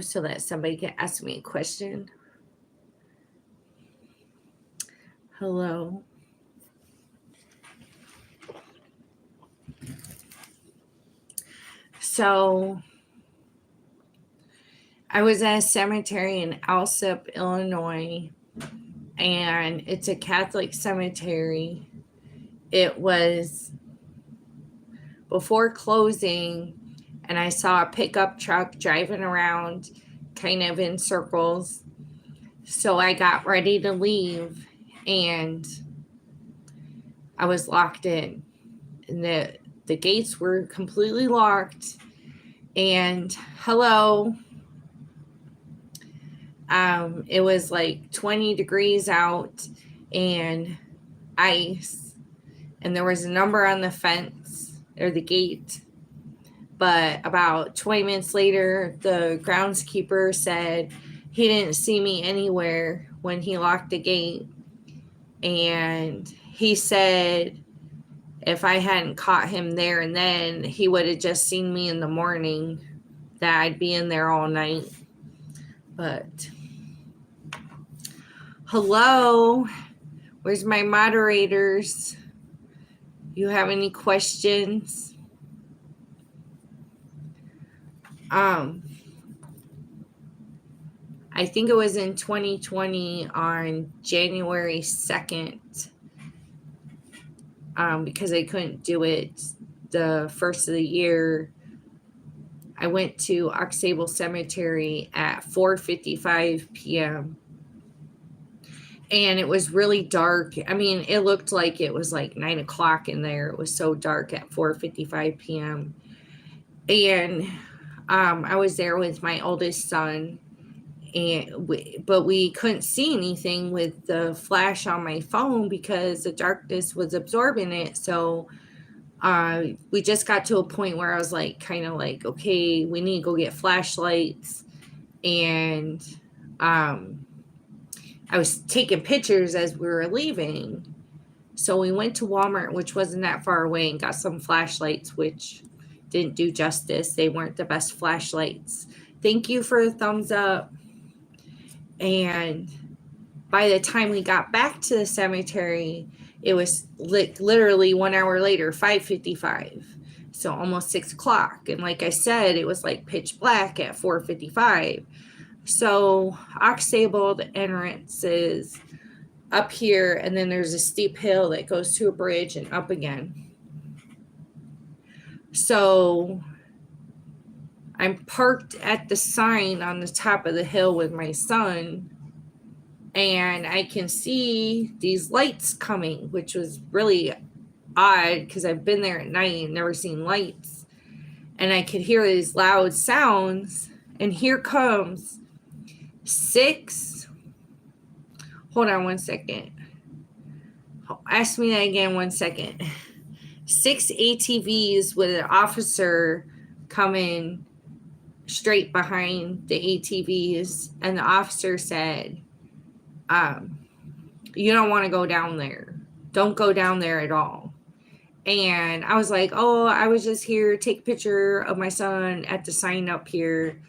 so that somebody can ask me a question. Hello. So I was at a cemetery in Alsip, Illinois, and it's a Catholic cemetery. It was before closing, and I saw a pickup truck driving around kind of in circles. So I got ready to leave, and I was locked in. And the gates were completely locked. And hello, it was like 20 degrees out and ice, and there was a number on the fence or the gate. But about 20 minutes later, the groundskeeper said he didn't see me anywhere when he locked the gate. And he said if I hadn't caught him there and then, he would have just seen me in the morning, that I'd be in there all night. But hello, where's my moderators? You have any questions? I think it was in 2020 on January 2nd, because I couldn't do it the first of the year. I went to Aux Sable Cemetery at 4:55 p.m. and it was really dark. I mean, it looked like it was like 9 o'clock in there. It was so dark at 4:55 p.m. And I was there with my oldest son, but we couldn't see anything with the flash on my phone because the darkness was absorbing it. So we just got to a point where I was like, kind of like, okay, we need to go get flashlights. And I was taking pictures as we were leaving. So we went to Walmart, which wasn't that far away, and got some flashlights, which didn't do justice. They weren't the best flashlights. Thank you for the thumbs up. And by the time we got back to the cemetery, it was literally 1 hour later, 5:55. So almost 6 o'clock. And like I said, it was like pitch black at 4:55. So Aux Sable, the entrance is up here, and then there's a steep hill that goes to a bridge and up again. So I'm parked at the sign on the top of the hill with my son, and I can see these lights coming, which was really odd because I've been there at night and never seen lights. And I could hear these loud sounds, and here comes 6. Hold on 1 second. Ask me that again 1 second. 6 ATVs with an officer coming straight behind the ATVs, and the officer said, you don't want to go down there. Don't go down there at all. And I was like, oh, I was just here to take a picture of my son at the sign up here.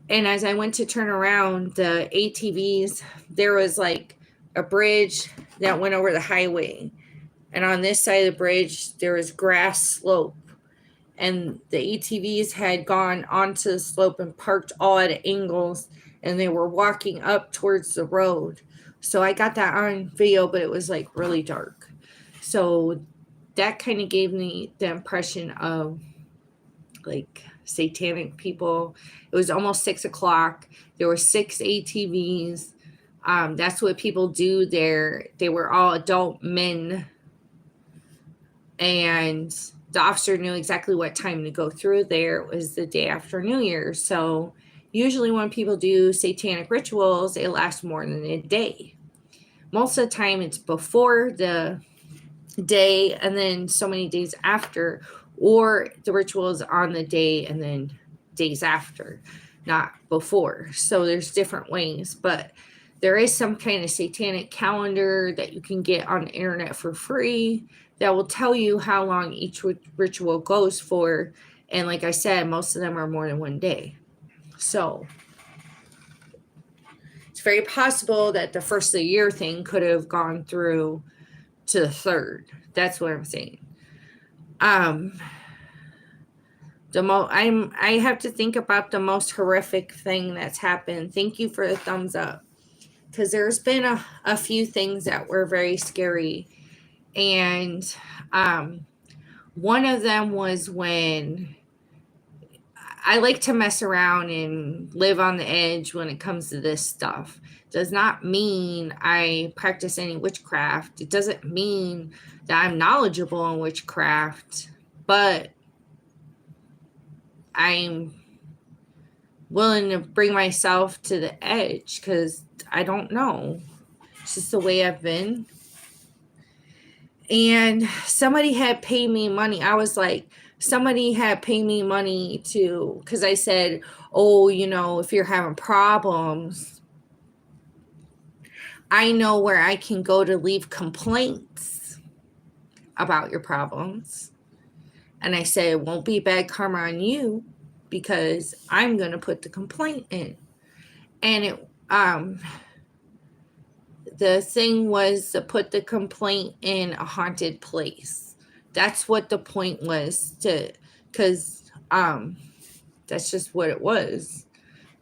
And as I went to turn around, the ATVs, there was like a bridge that went over the highway. And on this side of the bridge, there was grass slope. And the ATVs had gone onto the slope and parked all at angles, and they were walking up towards the road. So I got that on video, but it was like really dark. So that kind of gave me the impression of like satanic people. It was almost 6 o'clock. There were 6 ATVs. That's what people do there. They were all adult men. And the officer knew exactly what time to go through there. It was the day after New Year's. So usually when people do satanic rituals, it lasts more than a day. Most of the time it's before the day and then so many days after, or the ritual is on the day and then days after, not before. So there's different ways, but there is some kind of satanic calendar that you can get on the internet for free that will tell you how long each ritual goes for. And like I said, most of them are more than one day. So it's very possible that the first of the year thing could have gone through to the third. That's what I'm saying. I have to think about the most horrific thing that's happened. Thank you for the thumbs up. Because there's been a few things that were very scary. And one of them was when I like to mess around and live on the edge when it comes to this stuff. Does not mean I practice any witchcraft. It doesn't mean that I'm knowledgeable in witchcraft, but I'm willing to bring myself to the edge because I don't know. It's just the way I've been. And somebody had paid me money. I was like, somebody had paid me money to, because I said, oh, if you're having problems, I know where I can go to leave complaints about your problems. And I said, it won't be bad karma on you because I'm going to put the complaint in. And the thing was to put the complaint in a haunted place. That's what the point was, because that's just what it was.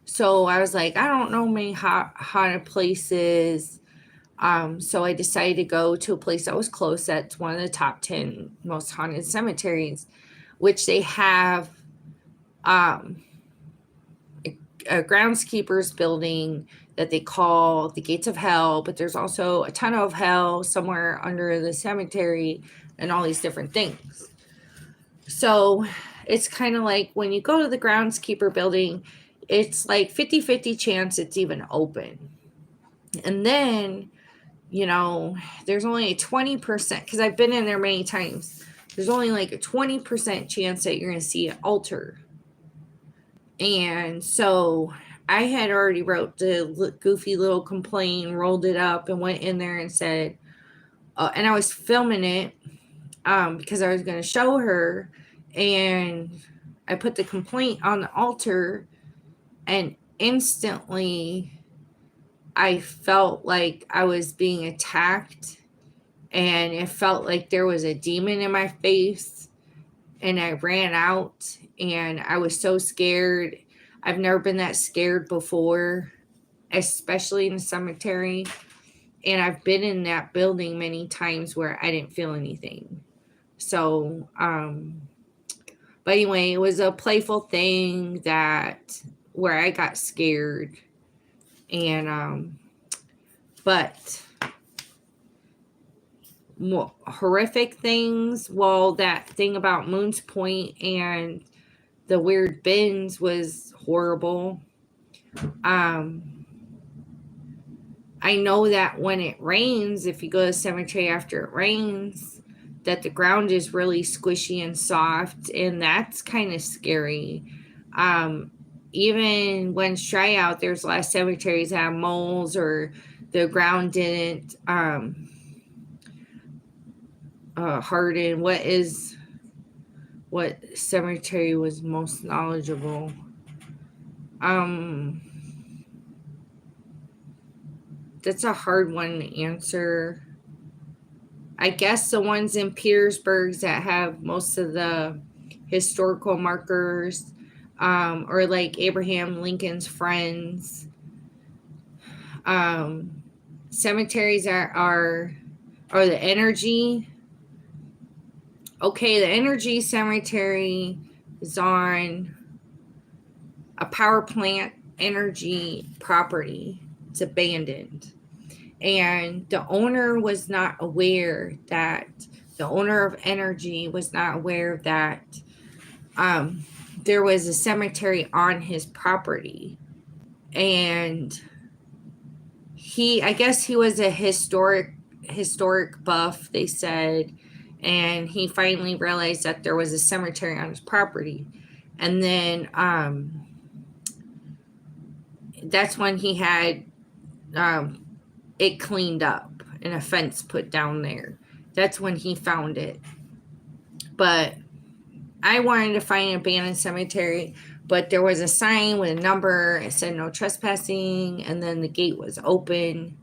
So I was like, I don't know many haunted places. So I decided to go to a place that was close. That's one of the top 10 most haunted cemeteries, which they have a groundskeeper's building that they call the Gates of Hell, but there's also a ton of hell somewhere under the cemetery and all these different things. So it's kind of like when you go to the groundskeeper building, it's like 50-50 chance it's even open. And then, there's only a 20%, because I've been in there many times, there's only like a 20% chance that you're going to see an altar. And so I had already wrote the goofy little complaint, rolled it up, and went in there and said, and I was filming it because I was going to show her, and I put the complaint on the altar, and instantly I felt like I was being attacked, and it felt like there was a demon in my face, and I ran out, and I was so scared. I've never been that scared before, especially in the cemetery. And I've been in that building many times where I didn't feel anything. So, but anyway, it was a playful thing where I got scared. And, but more horrific things, well, that thing about Moon's Point and the weird bins was horrible. I know that when it rains, if you go to the cemetery after it rains, that the ground is really squishy and soft, and that's kind of scary. Even when it's dry out, there's a lot of cemeteries that have moles or the ground didn't harden. What cemetery was most knowledgeable? That's a hard one to answer. I guess the ones in Petersburg that have most of the historical markers, or like Abraham Lincoln's Friends. Cemeteries are the Energy. Okay, the Energy Cemetery is on a power plant energy property. It's abandoned. And the owner was not aware that, the owner of Energy was not aware that there was a cemetery on his property. And I guess he was a historic buff, they said, and he finally realized that there was a cemetery on his property. And then that's when he had it cleaned up and a fence put down there. That's when he found it. But I wanted to find an abandoned cemetery, but there was a sign with a number. It said no trespassing, and then the gate was open.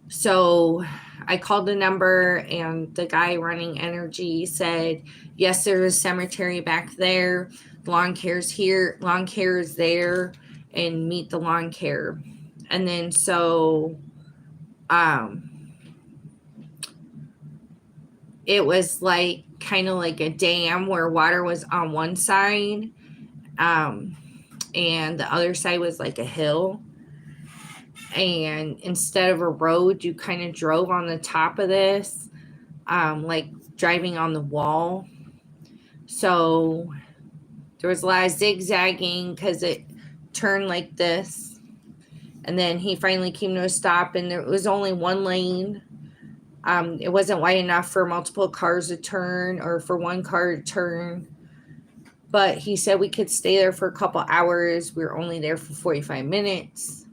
So I called the number, and the guy running energy said, yes, there's a cemetery back there. Lawn care's here, lawn care is there, and meet the lawn care. And then so it was like kind of like a dam where water was on one side, and the other side was like a hill. And instead of a road, you kind of drove on the top of this, like driving on the wall. So there was a lot of zigzagging because it turned like this. And then he finally came to a stop, and there was only one lane. It wasn't wide enough for multiple cars to turn or for one car to turn. But he said we could stay there for a couple hours. We were only there for 45 minutes.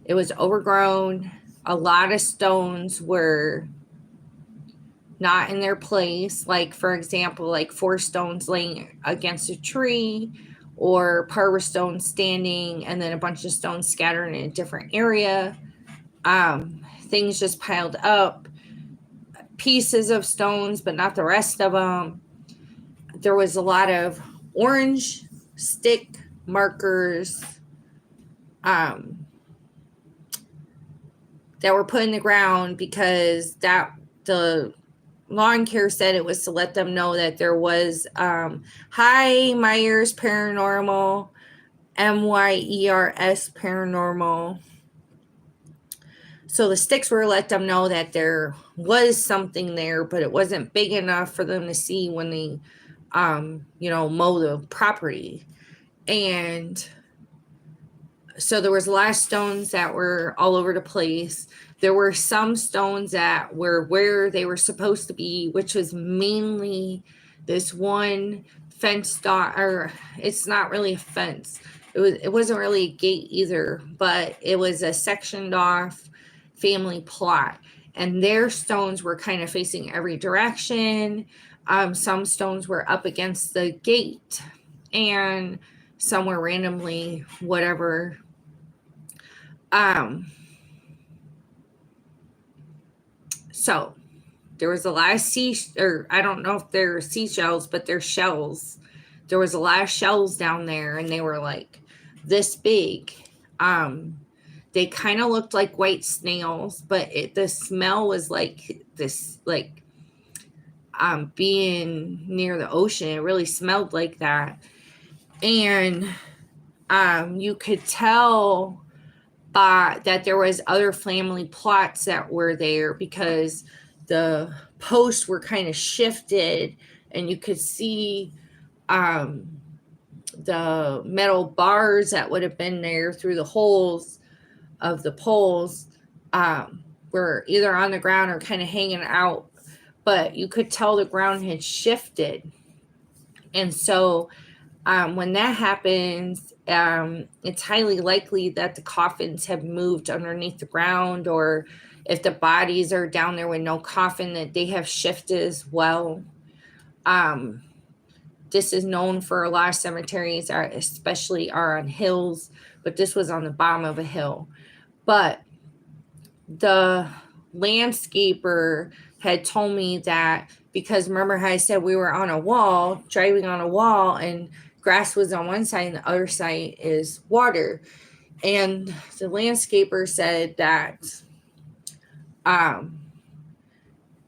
It was overgrown. A lot of stones were not in their place. Like, for example, like 4 stones laying against a tree, or part of a stone standing, and then a bunch of stones scattered in a different area. Things just piled up. Pieces of stones, but not the rest of them. There was a lot of orange stick markers that were put in the ground because the lawn care said it was to let them know that there was hi Myers Paranormal, MYERS Paranormal. So the sticks were to let them know that there was something there, but it wasn't big enough for them to see when they mow the property. And so there was a lot of stones that were all over the place. There were some stones that were where they were supposed to be, which was mainly this one fenced off, or it's not really a fence. It wasn't really a gate either, but it was a sectioned off family plot. And their stones were kind of facing every direction. Some stones were up against the gate, and some were randomly whatever. So there was a lot of I don't know if they're seashells, but they're shells. There was a lot of shells down there, and they were like this big. They kind of looked like white snails, but the smell was like this, like being near the ocean. It really smelled like that. And you could tell that there was other family plots that were there because the posts were kind of shifted, and you could see the metal bars that would have been there through the holes of the poles were either on the ground or kind of hanging out, but you could tell the ground had shifted. And so when that happens, it's highly likely that the coffins have moved underneath the ground, or if the bodies are down there with no coffin, that they have shifted as well. This is known for a lot of cemeteries, especially are on hills, but this was on the bottom of a hill. But the landscaper had told me that, because remember how I said we were on a wall, driving on a wall, and grass was on one side and the other side is water. And the landscaper said that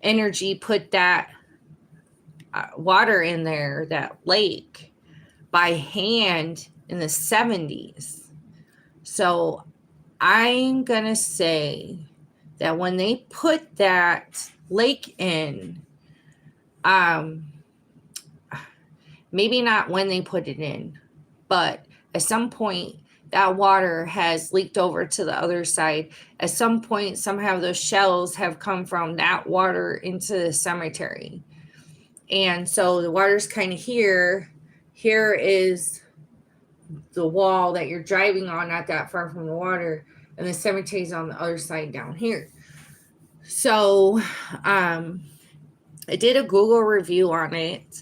energy put that water in there, that lake, by hand in the 70s. So I'm going to say that when they put that lake in, maybe not when they put it in, but at some point that water has leaked over to the other side. At some point, somehow those shells have come from that water into the cemetery. And so the water's kind of here. Here is the wall that you're driving on, not that far from the water. And the cemetery's on the other side down here. So I did a Google review on it.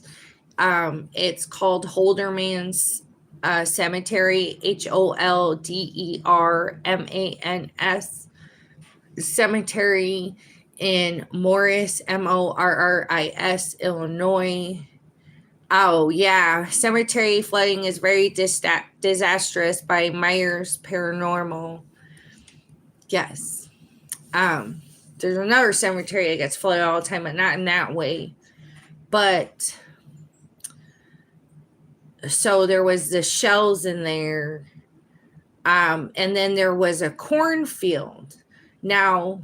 It's called Holderman's Cemetery, Holdermans Cemetery in Morris, Morris, Illinois. Oh, yeah. Cemetery flooding is very disastrous by Myers Paranormal. Yes. There's another cemetery that gets flooded all the time, but not in that way. But so there was the shells in there. And then there was a cornfield. Now,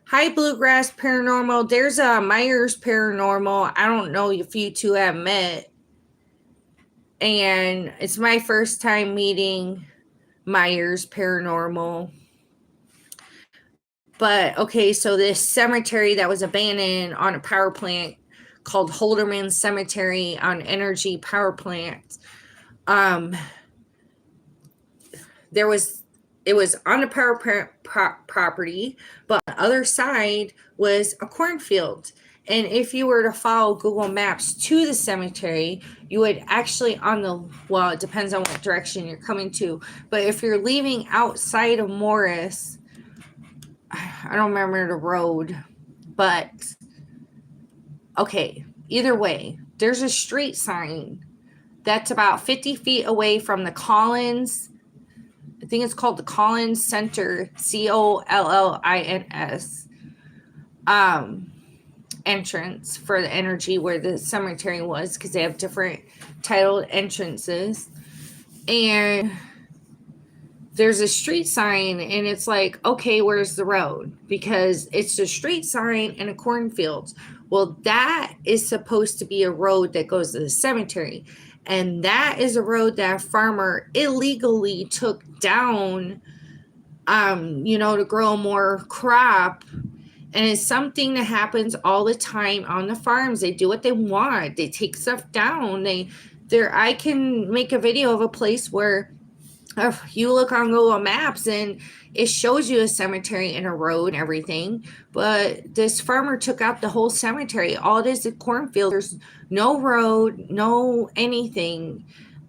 hi, Bluegrass Paranormal. There's a Myers Paranormal. I don't know if you two have met. And it's my first time meeting Myers Paranormal. But, okay, so this cemetery that was abandoned on a power plant called Holderman Cemetery on Energy Power Plant. It was on the power property, but on the other side was a cornfield. And if you were to follow Google Maps to the cemetery, you would actually it depends on what direction you're coming to. But if you're leaving outside of Morris, I don't remember the road, but okay, either way, there's a street sign that's about 50 feet away from the Collins. I think it's called the Collins Center, Collins, entrance for the Energy where the cemetery was, because they have different titled entrances. And there's a street sign, and it's like, okay, where's the road? Because it's a street sign in a cornfield. Well, that is supposed to be a road that goes to the cemetery. And that is a road that a farmer illegally took down, to grow more crop. And it's something that happens all the time on the farms. They do what they want. They take stuff down. I can make a video of a place where if you look on Google Maps and it shows you a cemetery and a road and everything, but this farmer took out the whole cemetery. All it is a cornfield. There's no road, no anything.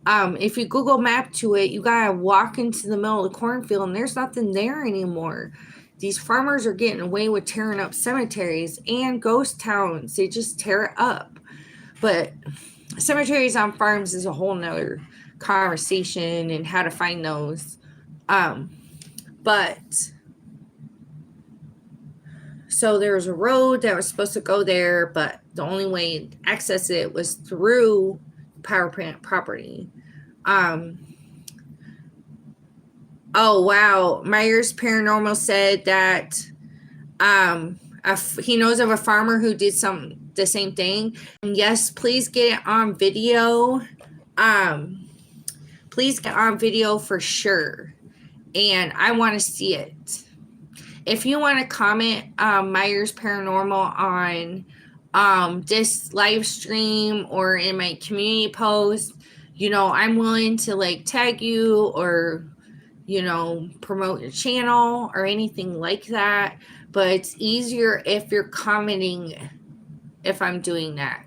If you Google Map to it, you gotta walk into the middle of the cornfield, and there's nothing there anymore. These farmers are getting away with tearing up cemeteries and ghost towns. They just tear it up. But cemeteries on farms is a whole nother conversation and how to find those. But so there was a road that was supposed to go there, but the only way to access it was through power plant property. Oh, wow. Myers Paranormal said that he knows of a farmer who did the same thing. And yes, please get it on video. Please get on video for sure. And I want to see it. If you want to comment Myers Paranormal on this live stream or in my community post, I'm willing to tag you or promote your channel or anything like that. But it's easier if you're commenting if I'm doing that.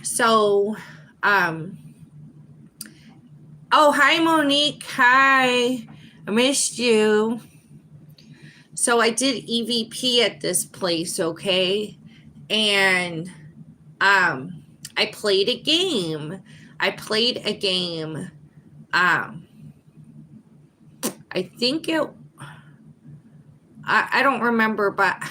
So, oh, hi, Monique. Hi. I missed you. So I did EVP at this place, okay? And I played a game. I think I don't remember, but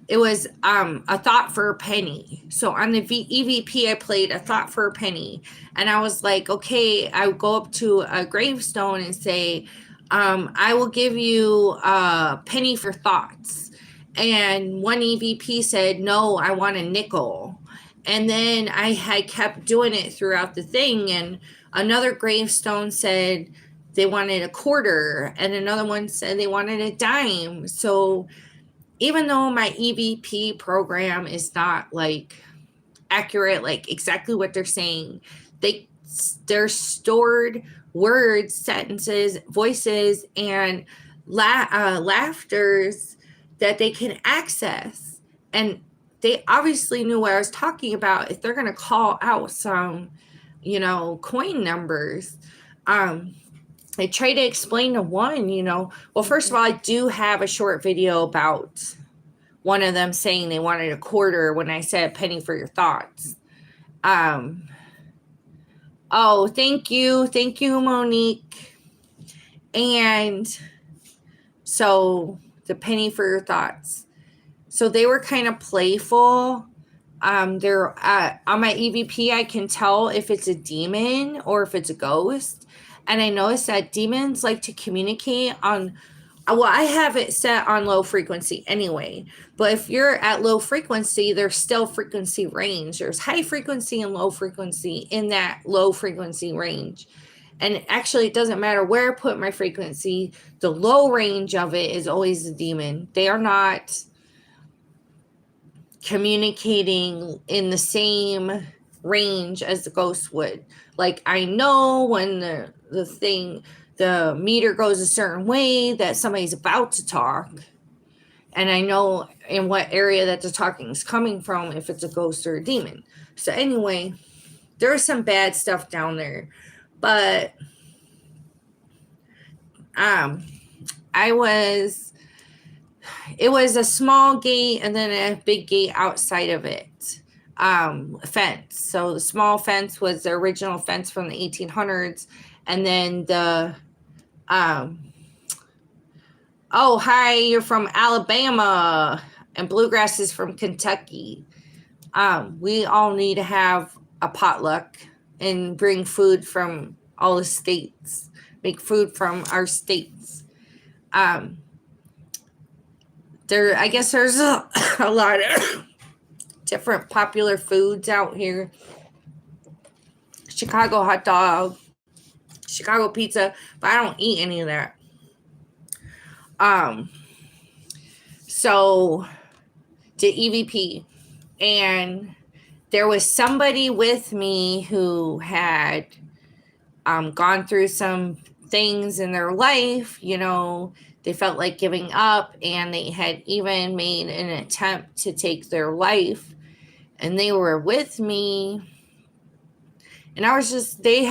it was A Thought for a Penny. So on the EVP, I played A Thought for a Penny. And I was like, okay, I would go up to a gravestone and say, I will give you a penny for thoughts. And one EVP said, no, I want a nickel. And then I had kept doing it throughout the thing. And another gravestone said they wanted a quarter. And another one said they wanted a dime. So even though my EVP program is not accurate, exactly what they're saying, they're stored words, sentences, voices, and laughters that they can access. And they obviously knew what I was talking about if they're going to call out some, coin numbers. I tried to explain to one, well, first of all, I do have a short video about one of them saying they wanted a quarter when I said a penny for your thoughts. Oh, thank you. Thank you, Monique. And so the penny for your thoughts. So they were kind of playful. They're on my EVP, I can tell if it's a demon or if it's a ghost. And I noticed that demons like to communicate on, well, I have it set on low frequency anyway. But if you're at low frequency, there's still frequency range. There's high frequency and low frequency in that low frequency range. And actually, it doesn't matter where I put my frequency. The low range of it is always a demon. They are not communicating in the same range as the ghost would. Like, I know when the meter goes a certain way that somebody's about to talk. And I know in what area that the talking is coming from, if it's a ghost or a demon. So anyway, there's some bad stuff down there. But it was a small gate and then a big gate outside of it. Fence. So the small fence was the original fence from the 1800s. And then oh, hi, you're from Alabama, and Bluegrass is from Kentucky. We all need to have a potluck and bring food from all the states, make food from our states. I guess there's a lot of different popular foods out here. Chicago hot dog, Chicago pizza, but I don't eat any of that. So to EVP, and there was somebody with me who had gone through some things in their life, they felt like giving up, and they had even made an attempt to take their life, and they were with me. And I was just, they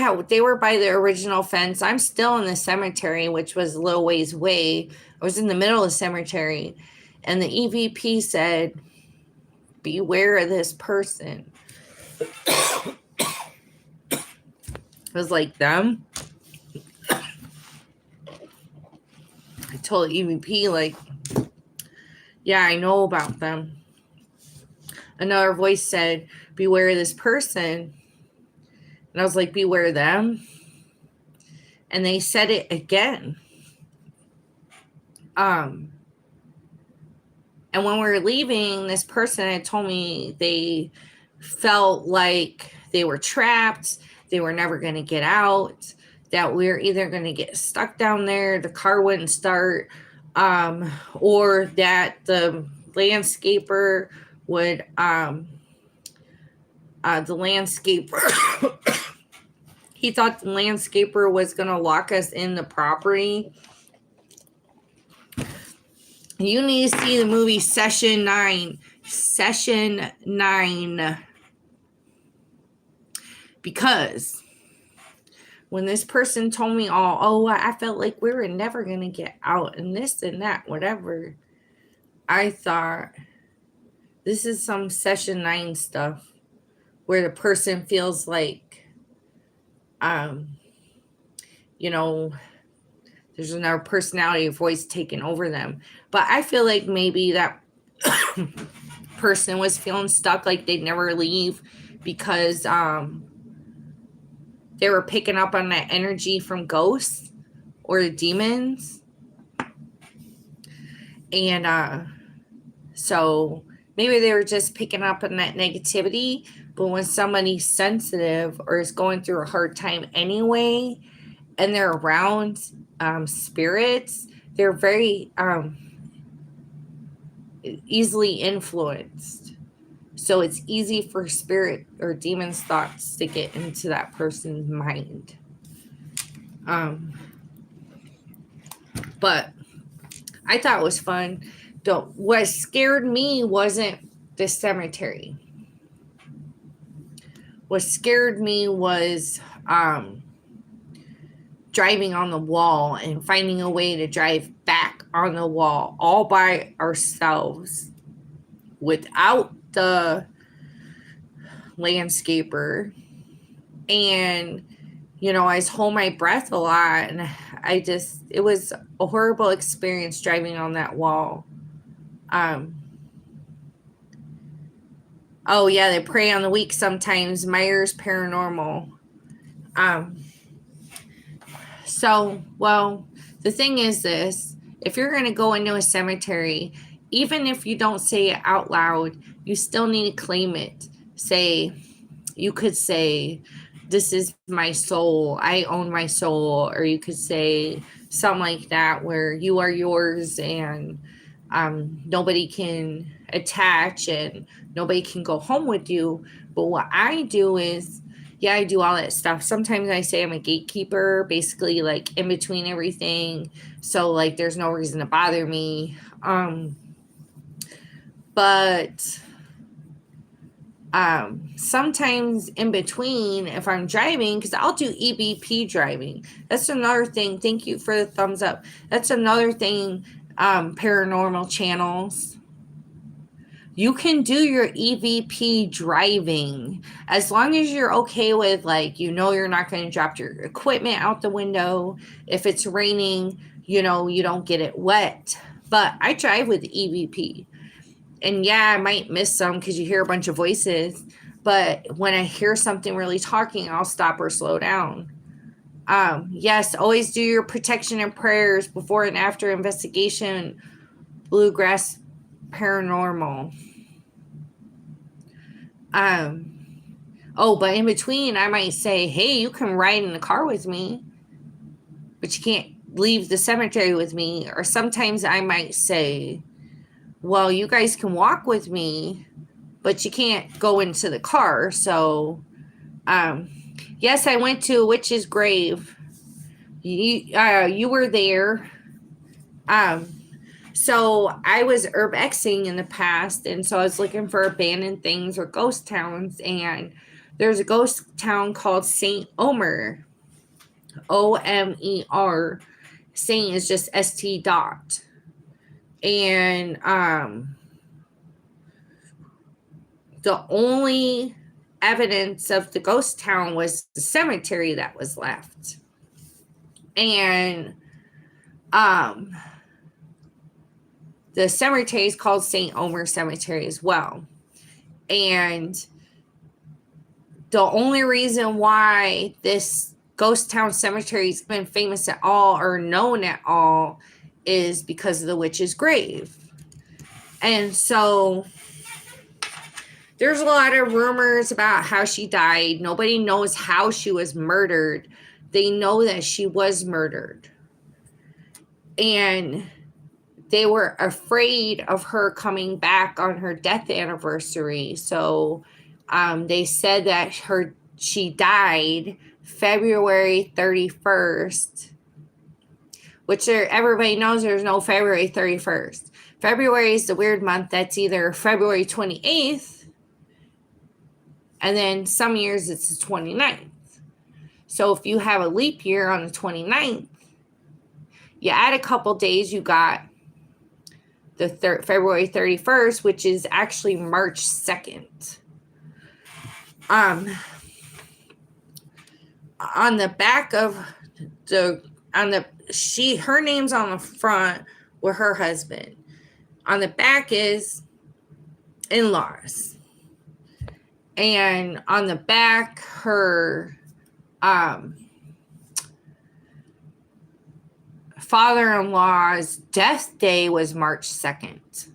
were by the original fence. I'm still in the cemetery, which was a little ways away. I was in the middle of the cemetery, and the EVP said, beware of this person. It was like them. I told EVP, like, yeah, I know about them. Another voice said, beware of this person. And I was like, beware them. And they said it again. And when we were leaving, this person had told me they felt like they were trapped. They were never going to get out. That we were either going to get stuck down there, the car wouldn't start, or that the landscaper would, he thought the landscaper was going to lock us in the property. You need to see the movie Session 9. Session 9. Because when this person told me I felt like we were never going to get out and this and that, whatever, I thought, this is some Session 9 stuff where the person feels like, there's another personality or voice taking over them. But I feel like maybe that person was feeling stuck, like they'd never leave because they were picking up on that energy from ghosts or demons. And so maybe they were just picking up on that negativity. But when somebody's sensitive or is going through a hard time anyway, and they're around spirits, they're very easily influenced. So it's easy for spirit or demon's thoughts to get into that person's mind. But I thought it was fun. What scared me wasn't this cemetery. What scared me was driving on the wall and finding a way to drive back on the wall all by ourselves without the landscaper. And I was holding my breath a lot, and it was a horrible experience driving on that wall. Oh yeah, they prey on the weak sometimes. Myers Paranormal. The thing is this: if you're going to go into a cemetery, even if you don't say it out loud, you still need to claim it. You could say, "This is my soul. I own my soul," or you could say something like that, where you are yours and nobody can attach and nobody can go home with you. But what I do is, I do all that stuff. Sometimes I say I'm a gatekeeper, basically like in between everything. So like there's no reason to bother me. But sometimes in between, if I'm driving, because I'll do EVP driving. That's another thing. Thank you for the thumbs up. That's another thing. Paranormal channels. You can do your EVP driving as long as you're okay with, you're not going to drop your equipment out the window. If it's raining, you don't get it wet. But I drive with EVP. And I might miss some because you hear a bunch of voices. But when I hear something really talking, I'll stop or slow down. Yes, always do your protection and prayers before and after investigation. Bluegrass Paranormal. But in between, I might say, hey, you can ride in the car with me, but you can't leave the cemetery with me. Or sometimes I might say, well, you guys can walk with me, but you can't go into the car. So, yes, I went to a witch's grave. You were there. So I was urbexing in the past, and so I was looking for abandoned things or ghost towns, and there's a ghost town called St. Omer. Omer. Saint is just ST. And the only evidence of the ghost town was the cemetery that was left. And the cemetery is called St. Omer Cemetery as well. And the only reason why this ghost town cemetery has been famous at all or known at all is because of the witch's grave. And so there's a lot of rumors about how she died. Nobody knows how she was murdered. They know that she was murdered. And they were afraid of her coming back on her death anniversary. So they said that she died February 31st, which everybody knows there's no February 31st. February is the weird month. That's either February 28th, and then some years it's the 29th. So if you have a leap year on the 29th, you add a couple days, you got the February 31st, which is actually March 2nd. On the back of her name's on the front with her husband. On the back is in-laws. And on the back, her father-in-law's death day was March 2nd.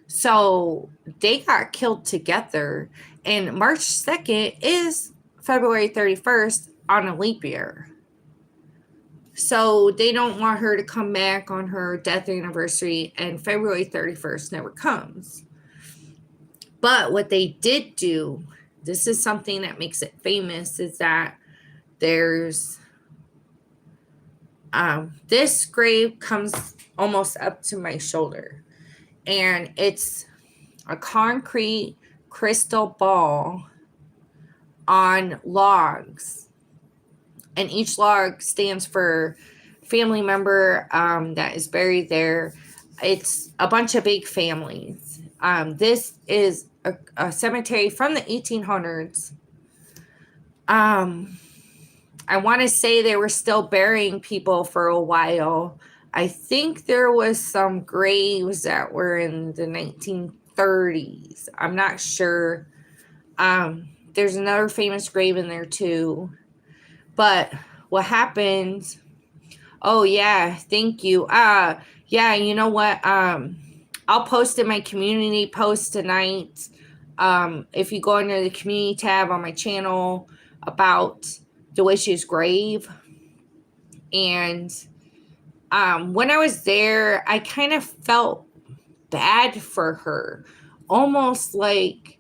So they got killed together. And March 2nd is February 31st on a leap year. So they don't want her to come back on her death anniversary, and February 31st never comes. But what they did do, this is something that makes it famous, is that there's this grave comes almost up to my shoulder, and it's a concrete crystal ball on logs, and each log stands for family member that is buried there. It's a bunch of big families. This is a cemetery from the 1800s. I want to say they were still burying people for a while. I think there was some graves that were in the 1930s. I'm not sure. There's another famous grave in there too. But what happened? Oh yeah, thank you. Yeah, you know what? I'll post in my community post tonight. If you go under the community tab on my channel about the witch's grave. And when I was there, I kind of felt bad for her, almost like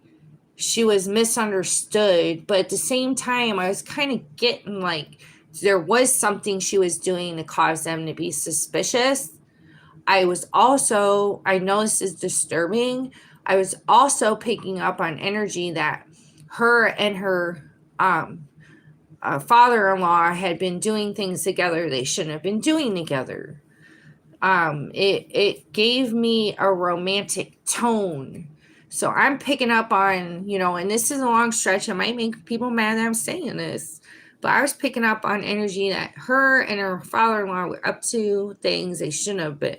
she was misunderstood. But at the same time, I was kind of getting like there was something she was doing to cause them to be suspicious. I know this is disturbing. I was also picking up on energy that her and her father-in-law had been doing things together they shouldn't have been doing together. It gave me a romantic tone. So I'm picking up on, and this is a long stretch. It might make people mad that I'm saying this, but I was picking up on energy that her and her father-in-law were up to things they shouldn't have been.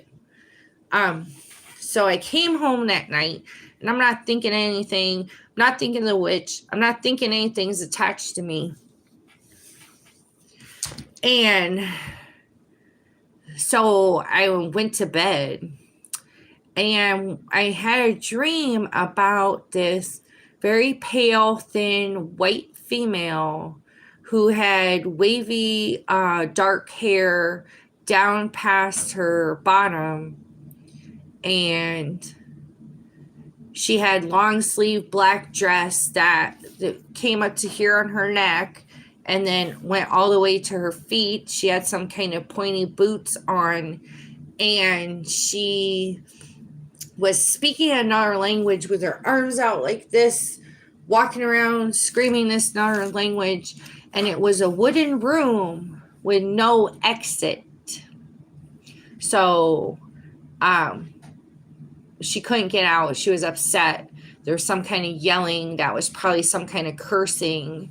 So I came home that night, and I'm not thinking anything. I'm not thinking of the witch. I'm not thinking anything's attached to me. And so I went to bed, and I had a dream about this very pale, thin, white female who had wavy, dark hair down past her bottom, and she had long sleeve black dress that came up to here on her neck and then went all the way to her feet. She had some kind of pointy boots on, and she was speaking another language with her arms out like this, walking around screaming this another language. And it was a wooden room with no exit. So she couldn't get out. She was upset. There was some kind of yelling that was probably some kind of cursing.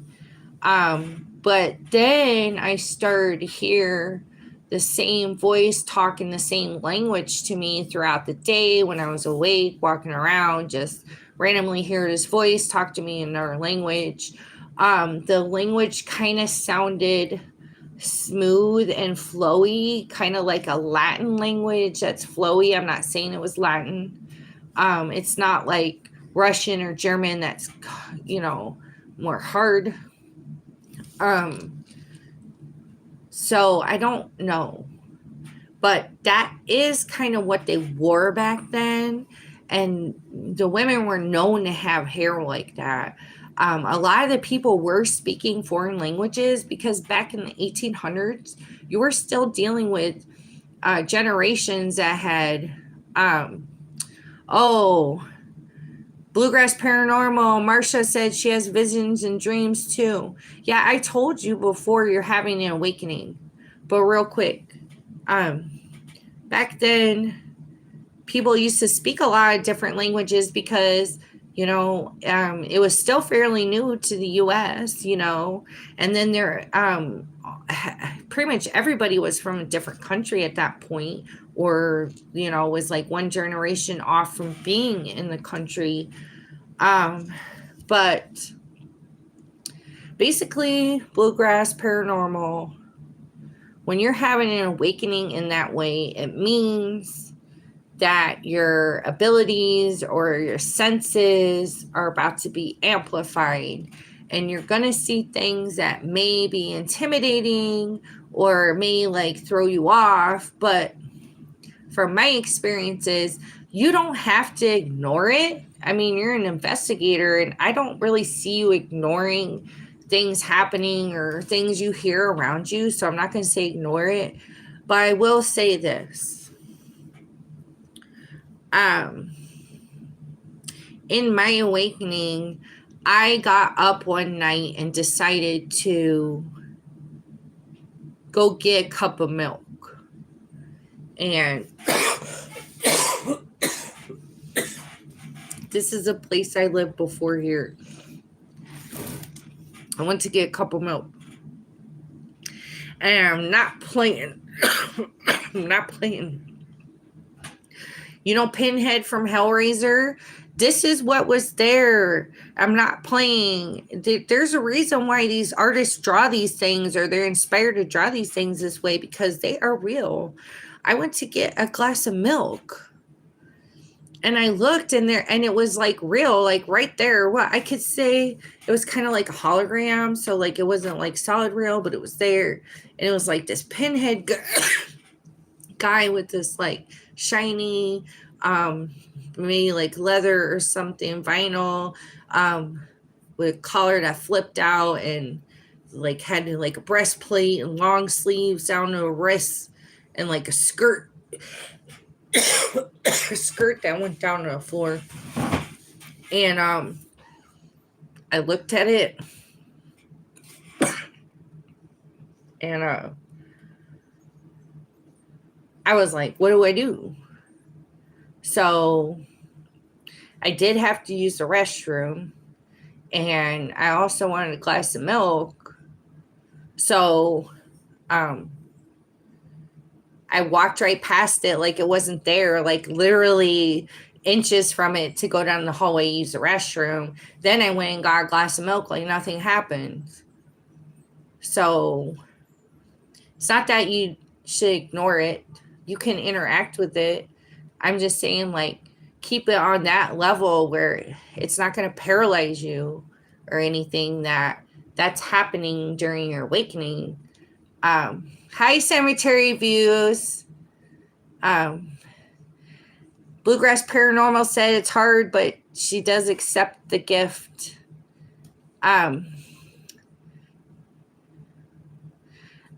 But then I started to hear the same voice talking the same language to me throughout the day when I was awake, walking around, just randomly hear this voice talk to me in another language. The language kind of sounded smooth and flowy, kind of like a Latin language that's flowy. I'm not saying it was Latin. It's not like Russian or German that's, more hard. So I don't know, but that is kind of what they wore back then. And the women were known to have hair like that. A lot of the people were speaking foreign languages because back in the 1800s, you were still dealing with generations that had, Bluegrass Paranormal, Marsha said she has visions and dreams too. Yeah, I told you before you're having an awakening. But real quick, back then, people used to speak a lot of different languages because, it was still fairly new to the U.S., and then there, pretty much everybody was from a different country at that point, or, was like one generation off from being in the country. But basically, Bluegrass Paranormal, when you're having an awakening in that way, it means that your abilities or your senses are about to be amplified, and you're going to see things that may be intimidating or may throw you off. But from my experiences, you don't have to ignore it. I mean, you're an investigator, and I don't really see you ignoring things happening or things you hear around you. So I'm not going to say ignore it, but I will say this. in my awakening, I got up one night and decided to go get a cup of milk. And this is a place I lived before here. I went to get a cup of milk. And I'm not playing. I'm not playing. You know Pinhead from Hellraiser? This is what was there. I'm not playing. There's a reason why these artists draw these things, or they're inspired to draw these things this way, because they are real. I went to get a glass of milk. And I looked in there, and it was like real, like right there. What I could say, it was kind of like a hologram. So like it wasn't like solid real, but it was there. And it was like this Pinhead guy with this like shiny, maybe like leather or something, vinyl, with a collar that flipped out, and like had like a breastplate and long sleeves down to the wrists, and like a skirt. A skirt that went down to the floor. And I looked at it, and I was like, what do I do? So I did have to use the restroom, and I also wanted a glass of milk. So I walked right past it like it wasn't there, like literally inches from it, to go down the hallway, use the restroom. Then I went and got a glass of milk like nothing happened. So it's not that you should ignore it. You can interact with it. I'm just saying, like, keep it on that level where it's not going to paralyze you or anything that's happening during your awakening. Hi, Cemetery Views. Bluegrass Paranormal said it's hard, but she does accept the gift.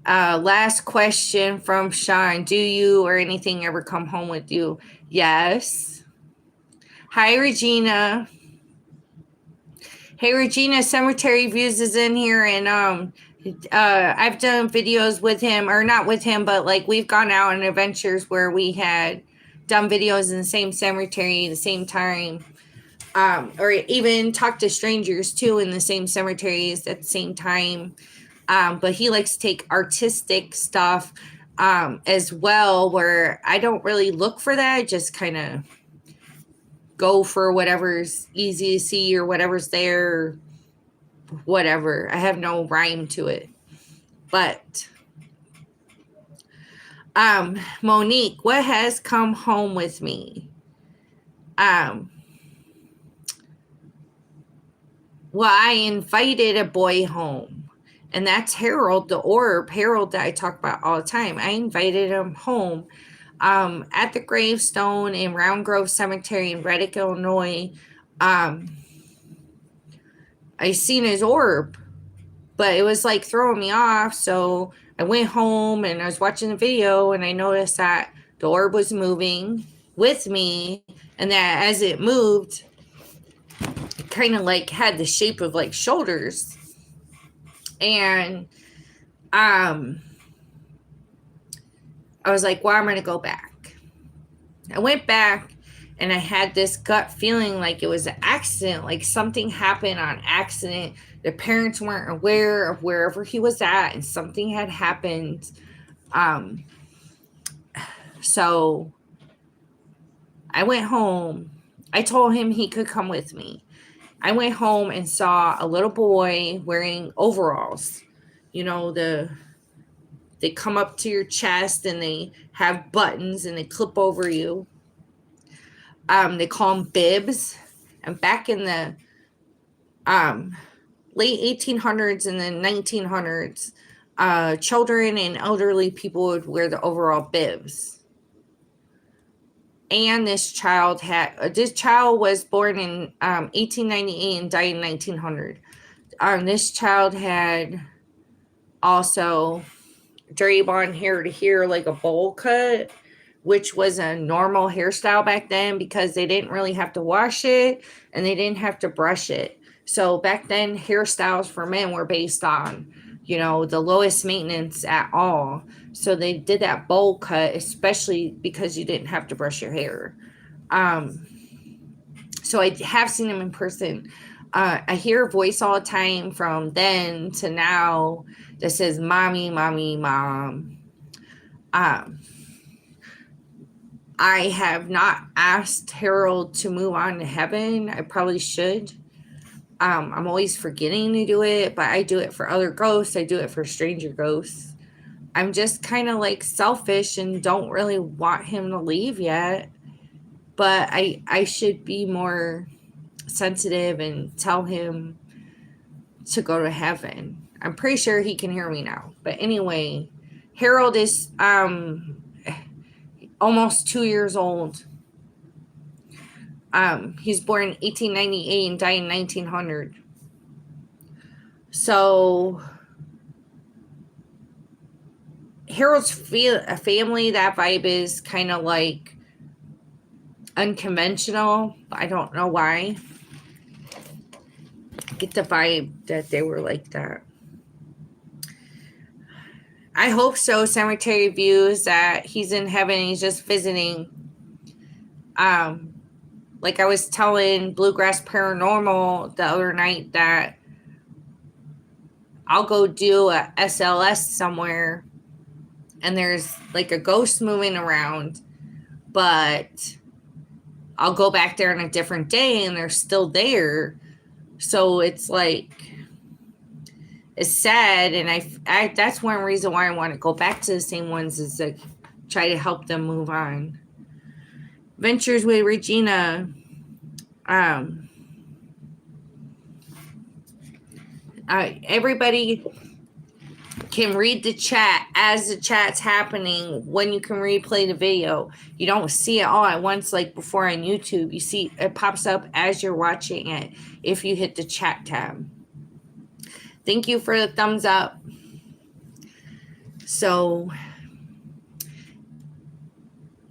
Last question from Sean. Do you or anything ever come home with you? Yes. Hi, Regina. Hey, Regina, Cemetery Views is in here, and I've done videos with him, or not with him, but like we've gone out on adventures where we had done videos in the same cemetery at the same time, or even talked to strangers too in the same cemeteries at the same time. But he likes to take artistic stuff as well, where I don't really look for that. I just kind of go for whatever's easy to see or whatever's there, whatever. I have no rhyme to it. But Monique, what has come home with me? Well, I invited a boy home, and that's Harold, the orb, Harold that I talk about all the time. I invited him home at the gravestone in Round Grove Cemetery in Reddick, Illinois. I seen his orb, but it was like throwing me off. So I went home and I was watching the video, and I noticed that the orb was moving with me, and that as it moved, it kind of like had the shape of like shoulders. And I was like, well, I'm going to go back. I went back, and I had this gut feeling like it was an accident, like something happened on accident. The parents weren't aware of wherever he was at, and something had happened. So I went home. I told him he could come with me. I went home and saw a little boy wearing overalls. You know, they come up to your chest, and they have buttons, and they clip over you. They call them bibs. And back in the late 1800s and then 1900s, children and elderly people would wear the overall bibs. And this child was born in 1898 and died in 1900. This child had also drape on hair to here, like a bowl cut, which was a normal hairstyle back then because they didn't really have to wash it and they didn't have to brush it. So back then, hairstyles for men were based on, the lowest maintenance at all. So they did that bowl cut, especially because you didn't have to brush your hair. So I have seen him in person. I hear a voice all the time from then to now that says, "Mommy, mommy, mom." I have not asked Harold to move on to heaven. I probably should. I'm always forgetting to do it, but I do it for other ghosts. I do it for stranger ghosts. I'm just kind of like selfish and don't really want him to leave yet. But I should be more sensitive and tell him to go to heaven. I'm pretty sure he can hear me now. But anyway, Harold is almost 2 years old. He's born in 1898 and died in 1900. So Harold's family, that vibe is kind of like unconventional. I don't know why. I get the vibe that they were like that. I hope so. Cemetery Views, that he's in heaven. He's just visiting. Like I was telling Bluegrass Paranormal the other night that I'll go do a SLS somewhere and there's like a ghost moving around, but I'll go back there on a different day and they're still there. So it's like, it's sad. And I that's one reason why I want to go back to the same ones, is to try to help them move on. Ventures with Regina. Everybody can read the chat as the chat's happening when you can replay the video. You don't see it all at once like before on YouTube. You see it pops up as you're watching it if you hit the chat tab. Thank you for the thumbs up. So,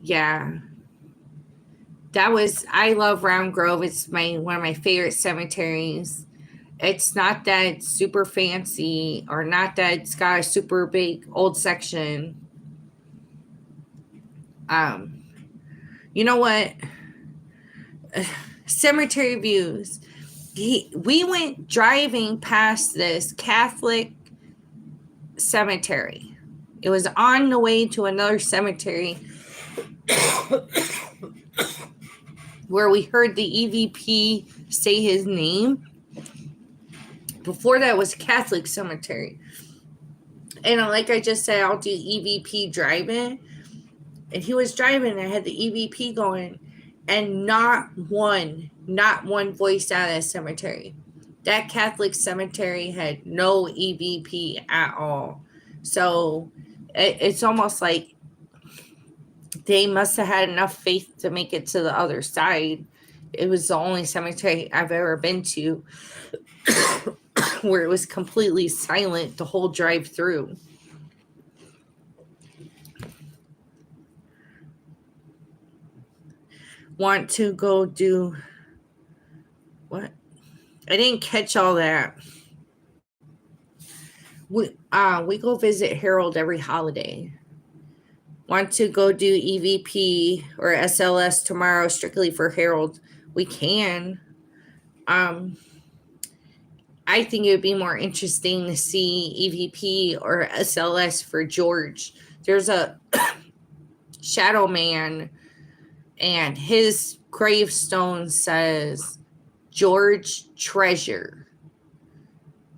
yeah. I love Round Grove. It's one of my favorite cemeteries. It's not that it's super fancy or not that it's got a super big old section. You know what? Cemetery Views. We went driving past this Catholic cemetery. It was on the way to another cemetery where we heard the EVP say his name. Before that was Catholic cemetery. And like I just said, I'll do EVP driving. And he was driving and I had the EVP going, and not one voice out of the cemetery. That Catholic cemetery had no EVP at all. So it's almost like they must have had enough faith to make it to the other side. It was the only cemetery I've ever been to where it was completely silent the whole drive through. Want to go do what? I didn't catch all that. We go visit Harold every holiday. Want to go do EVP or SLS tomorrow strictly for Harold? We can. I think it would be more interesting to see EVP or SLS for George. There's a shadow man and his gravestone says George Treasure.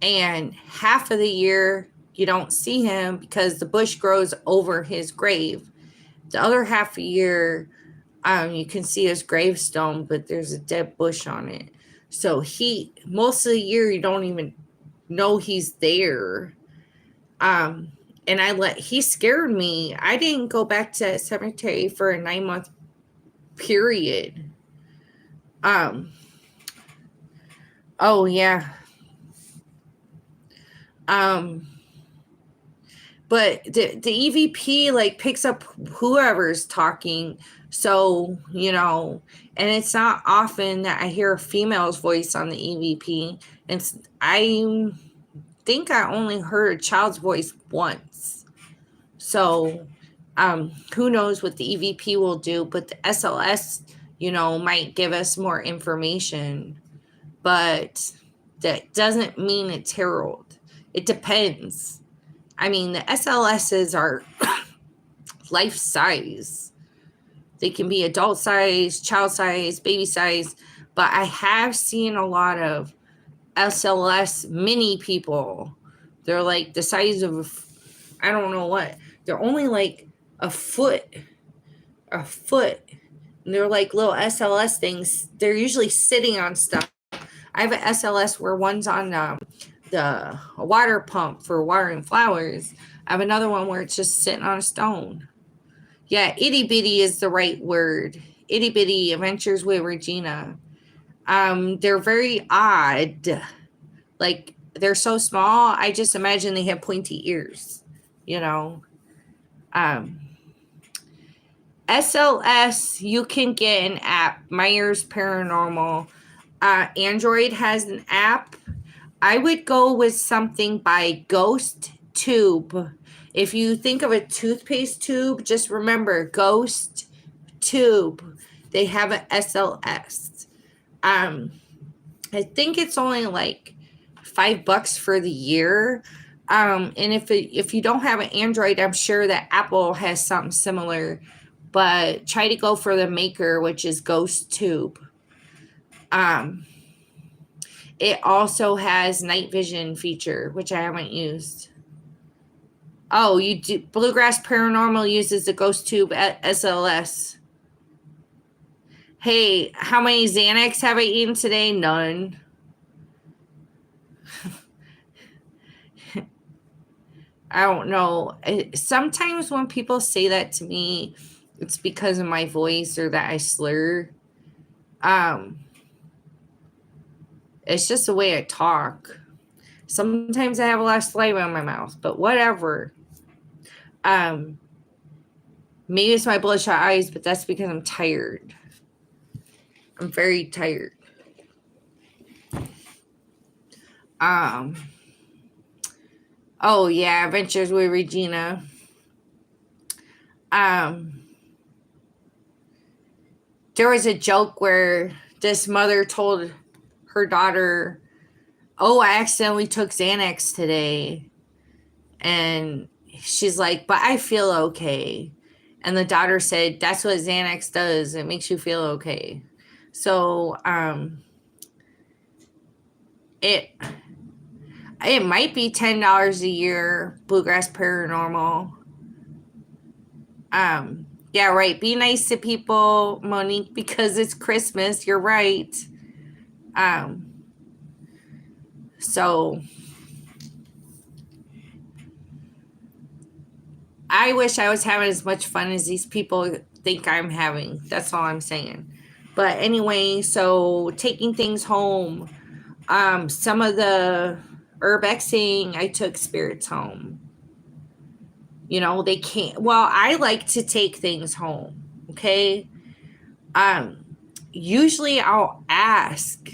And half of the year you don't see him because the bush grows over his grave. The other half of the year you can see his gravestone, but there's a dead bush on it. So most of the year you don't even know he's there. And he scared me. I didn't go back to that cemetery for a 9-month period. Oh yeah. But the EVP like picks up whoever's talking. So, and it's not often that I hear a female's voice on the EVP. And I think I only heard a child's voice once. So, who knows what the EVP will do, but the SLS, might give us more information. But that doesn't mean it's Herald. It depends. I mean, the SLSs are life size. They can be adult size, child size, baby size, but I have seen a lot of SLS mini people. They're like the size of, I don't know what. They're only like a foot. And they're like little SLS things. They're usually sitting on stuff. I have an SLS where one's on the water pump for watering flowers. I have another one where it's just sitting on a stone. Yeah, itty bitty is the right word. Itty bitty Adventures with Regina. They're very odd. Like, they're so small, I just imagine they have pointy ears, SLS, you can get an app, Myers Paranormal. Android has an app. I would go with something by Ghost Tube. If you think of a toothpaste tube, just remember Ghost Tube. They have an SLS. I think it's only like $5 for the year. And if you don't have an Android, I'm sure that Apple has something similar. But try to go for the maker, which is Ghost Tube. It also has night vision feature, which I haven't used. Oh, you do. Bluegrass Paranormal uses the Ghost Tube at SLS. Hey, how many Xanax have I eaten today? None. I don't know. Sometimes when people say that to me, it's because of my voice or that I slur. It's just the way I talk. Sometimes I have a lot of saliva in my mouth, but whatever. Maybe it's my bloodshot eyes, but that's because I'm tired. I'm very tired. Oh yeah, Adventures with Regina. There was a joke where this mother told her daughter, "Oh, I accidentally took Xanax today." And she's like, "But I feel okay." And the daughter said, "That's what Xanax does. It makes you feel okay." So, it might be $10 a year, Bluegrass Paranormal. Yeah, right. Be nice to people, Monique, because it's Christmas. You're right. So I wish I was having as much fun as these people think I'm having. That's all I'm saying. But anyway, so taking things home. Some of the herbexing, I took spirits home. They can't. Well, I like to take things home. Okay. Usually I'll ask,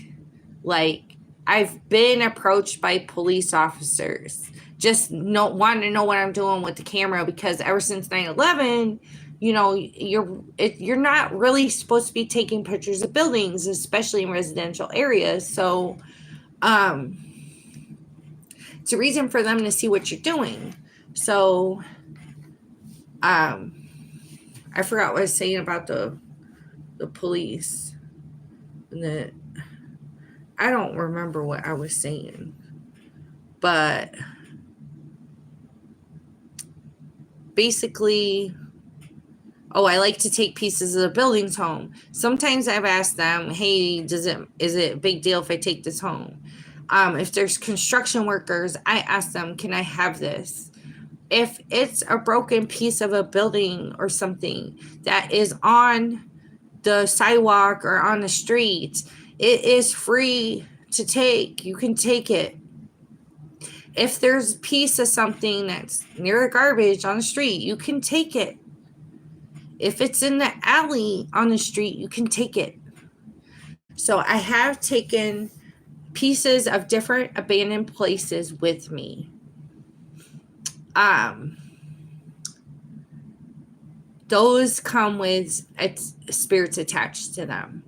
like, I've been approached by police officers, just wanting to know what I'm doing with the camera, because ever since 9/11, you're not really supposed to be taking pictures of buildings, especially in residential areas. So, it's a reason for them to see what you're doing. So, I forgot what I was saying about the police. And I don't remember what I was saying. But basically, I like to take pieces of the buildings home. Sometimes I've asked them, "Hey, is it a big deal if I take this home?" If there's construction workers, I ask them, "Can I have this?" If it's a broken piece of a building or something that is on the sidewalk or on the street, it is free to take. You can take it. If there's a piece of something that's near a garbage on the street, you can take it. If it's in the alley on the street, you can take it. So I have taken pieces of different abandoned places with me. Those come with spirits attached to them.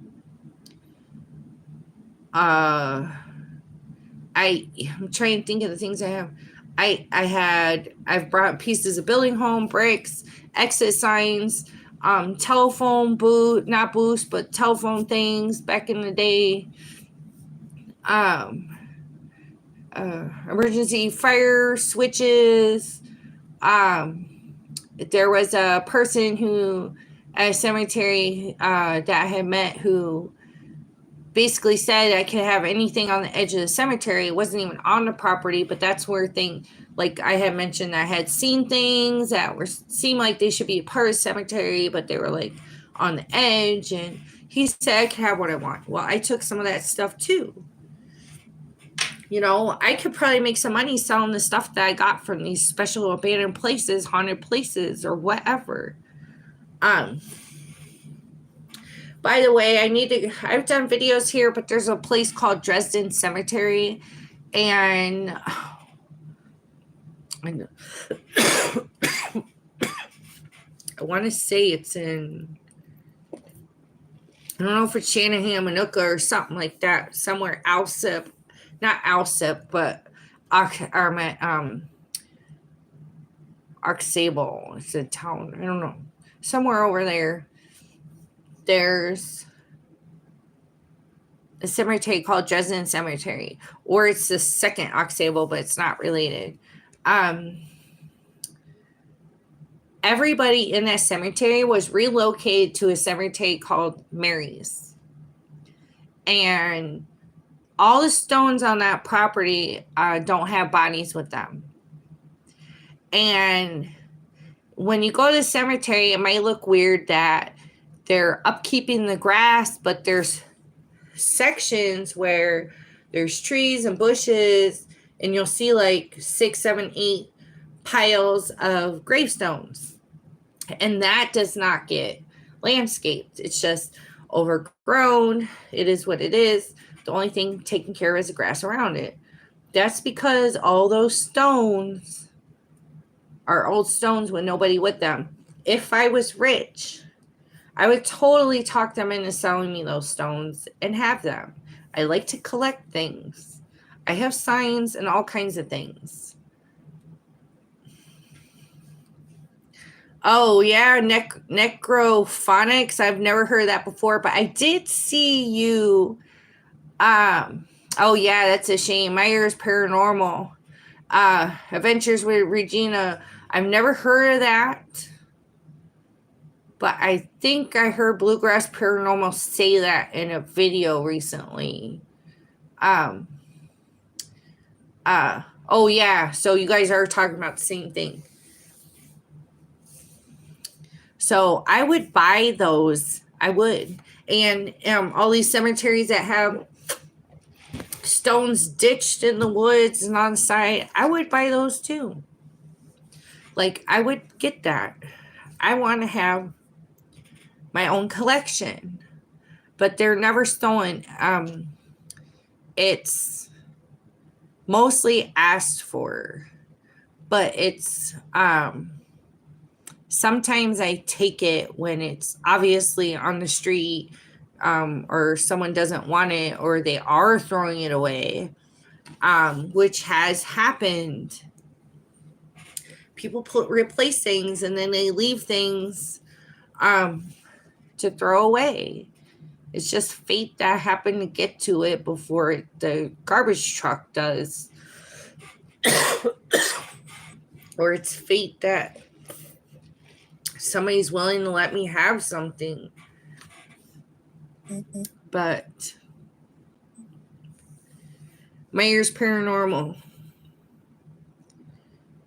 I'm trying to think of the things I have. I've brought pieces of building home, bricks, exit signs, telephone not booths, but telephone things back in the day. Emergency fire switches. There was a person who at a cemetery that I had met who basically said I could have anything on the edge of the cemetery. It wasn't even on the property, but that's where like I had mentioned, I had seen things that seemed like they should be a part of the cemetery, but they were like on the edge. And he said I could have what I want. Well, I took some of that stuff too. You know, I could probably make some money selling the stuff that I got from these special abandoned places, haunted places, or whatever. By the way, I've done videos here, but there's a place called Dresden Cemetery, and I want to say it's in, I don't know if it's Shanahan, Manuka, or something like that, somewhere Alsip, not Alsip, but Arksable. It's a town. I don't know, somewhere over there. There's a cemetery called Dresden Cemetery, or it's the second Oxable, but it's not related. Everybody in that cemetery was relocated to a cemetery called Mary's. And all the stones on that property don't have bodies with them. And when you go to the cemetery, it might look weird that they're upkeeping the grass, but there's sections where there's trees and bushes, and you'll see like 6, 7, 8 piles of gravestones. And that does not get landscaped. It's just overgrown. It is what it is. The only thing taken care of is the grass around it. That's because all those stones are old stones with nobody with them. If I was rich, I would totally talk them into selling me those stones and have them. I like to collect things. I have signs and all kinds of things. Oh, yeah, necrophonics. I've never heard of that before, but I did see you. Oh, yeah, that's a shame. Myers Paranormal. Adventures with Regina. I've never heard of that. But I think I heard Bluegrass Paranormal say that in a video recently. Oh, yeah. So you guys are talking about the same thing. So I would buy those. I would. And all these cemeteries that have stones ditched in the woods and on the side, I would buy those too. Like, I would get that. I want to have my own collection, but they're never stolen. It's mostly asked for, but it's sometimes I take it when it's obviously on the street, or someone doesn't want it, or they are throwing it away, which has happened. People replace things and then they leave things to throw away. It's just fate that happened to get to it before the garbage truck does. Or it's fate that somebody's willing to let me have something. Mm-hmm. But Myers Paranormal.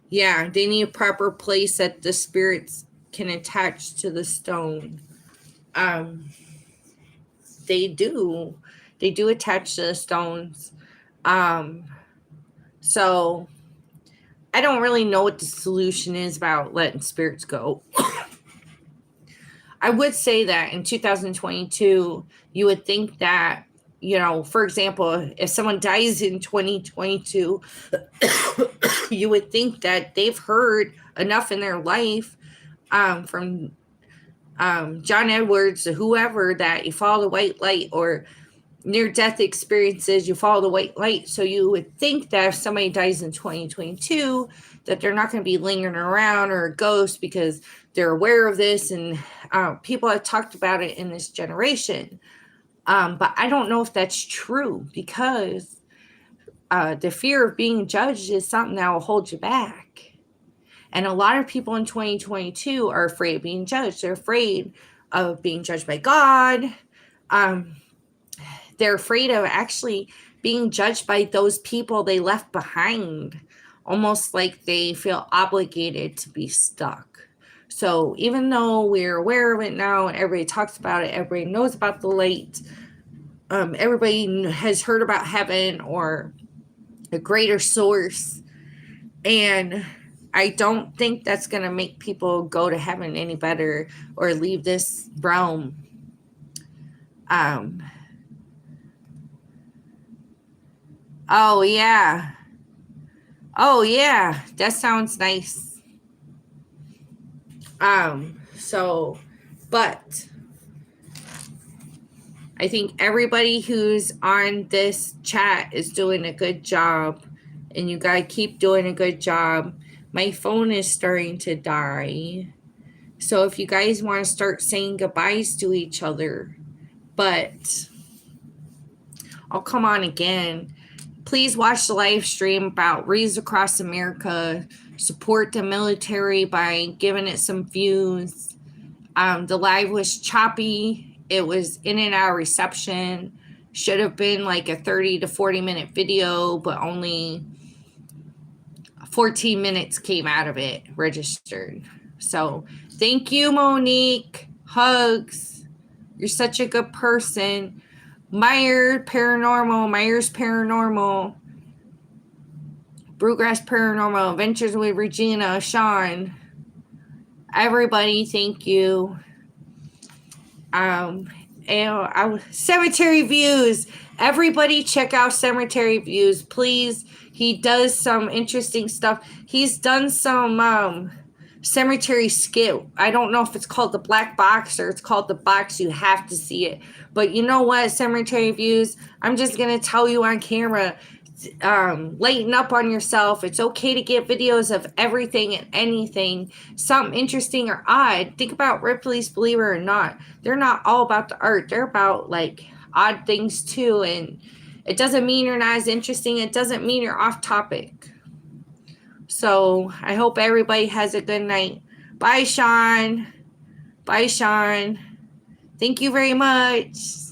Yeah, they need a proper place that the spirits can attach to the stone. They do attach to the stones. So I don't really know what the solution is about letting spirits go. I would say that in 2022, you would think that, for example, if someone dies in 2022, you would think that they've heard enough in their life from John Edwards or whoever, that you follow the white light, or near-death experiences, you follow the white light. So you would think that if somebody dies in 2022, that they're not going to be lingering around or a ghost, because they're aware of this, and people have talked about it in this generation. But I don't know if that's true, because the fear of being judged is something that will hold you back. And a lot of people in 2022 are afraid of being judged. They're afraid of being judged by God. They're afraid of actually being judged by those people they left behind, almost like they feel obligated to be stuck. So even though we're aware of it now, and everybody talks about it, everybody knows about the light, everybody has heard about heaven or a greater source, and I don't think that's going to make people go to heaven any better or leave this realm. Oh yeah, that sounds nice. But I think everybody who's on this chat is doing a good job, and you gotta keep doing a good job. My phone is starting to die, so if you guys want to start saying goodbyes to each other, but I'll come on again. Please watch the live stream about Reads Across America. Support the military by giving it some views. The live was choppy. It was in and out of reception. Should have been like a 30 to 40 minute video, but only 14 minutes came out of it registered. So thank you, Monique. Hugs. You're such a good person. Myers Paranormal, Brewgrass Paranormal, Adventures with Regina, Sean. Everybody, thank you. Cemetery Views. Everybody check out Cemetery Views, please. He does some interesting stuff. He's done some cemetery skit. I don't know if it's called the Black Box or it's called the Box. You have to see it. But you know what, Cemetery Views? I'm just going to tell you on camera, lighten up on yourself. It's okay to get videos of everything and anything, something interesting or odd. Think about Ripley's Believe It or Not. They're not all about the art. They're about like odd things too. And it doesn't mean you're not as interesting. It doesn't mean you're off topic. So I hope everybody has a good night. Bye, Sean. Thank you very much.